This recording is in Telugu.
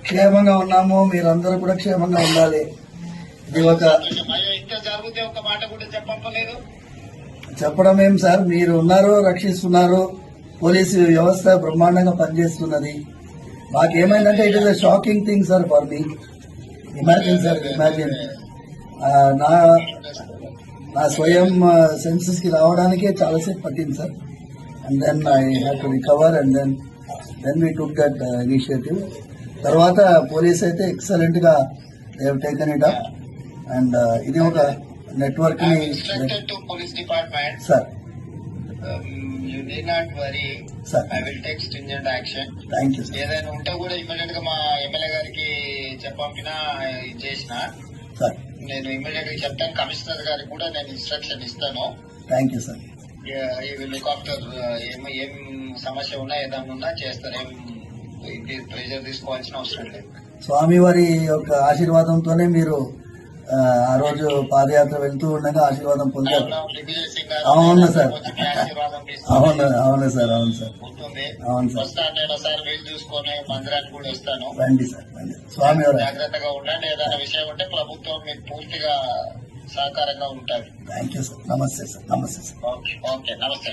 క్షేమంగా ఉన్నాము, మీరందరూ కూడా క్షేమంగా ఉండాలి. ఇది ఒక చెప్పడం ఏం సార్, మీరు ఉన్నారు, రక్షిస్తున్నారు, పోలీసు వ్యవస్థ బ్రహ్మాండంగా పనిచేస్తున్నది. మాకేమైందంటే it is a shocking thing sir for me. Imagine sir, imagine నా స్వయం సెన్సెస్ కి రావడానికే చాలాసేపు పట్టింది సార్. And then I have to recover and then we took that initiative. తర్వాత పోలీస్ అయితే ఎక్సలెంట్ గా they have taken it up. And ఇది ఒక నెట్వర్క్ ని sir. You need not worry. Sir. I will take stringent action. Thank you, sir. ఏదైనా ఉంటే కూడా ఇమ్మీడియట్ గా మా ఎమ్మెల్యే గారికి చెప్పంపినా చేసిన సార్. నేను ఇమ్మీడియట్ గా చెప్తాను. కమిషనర్ గారికి కూడా నేను ఇన్స్ట్రక్షన్ ఇస్తాను. Thank you sir. ఈ విల్ లుక్ ఆఫ్టర్ ఏం సమస్య ఉన్నా ఏదైనా ఉన్నా చేస్తారు. ఏం ప్రెజర్ తీసుకోవాల్సిన అవసరం లేదు. స్వామివారి యొక్క ఆశీర్వాదంతోనే మీరు ఆ రోజు పాదయాత్ర వెళ్తూ ఉండగా ఆశీర్వాదం పొందారు. అవును సార్, అవును అవును సార్, అవును సార్, అవును సార్. వస్తాను వీలు చూసుకొని మందిరానికి కూడా వస్తాను. రండి సార్, రండి. స్వామివారు జాగ్రత్తగా ఉండండి. ఏదైనా విషయం ఉంటే ప్రభుత్వం మీకు పూర్తిగా సహకారంగా ఉంటుంది. Thank you sir. నమస్తే సార్. నమస్తే సార్. ఓకే, నమస్తే.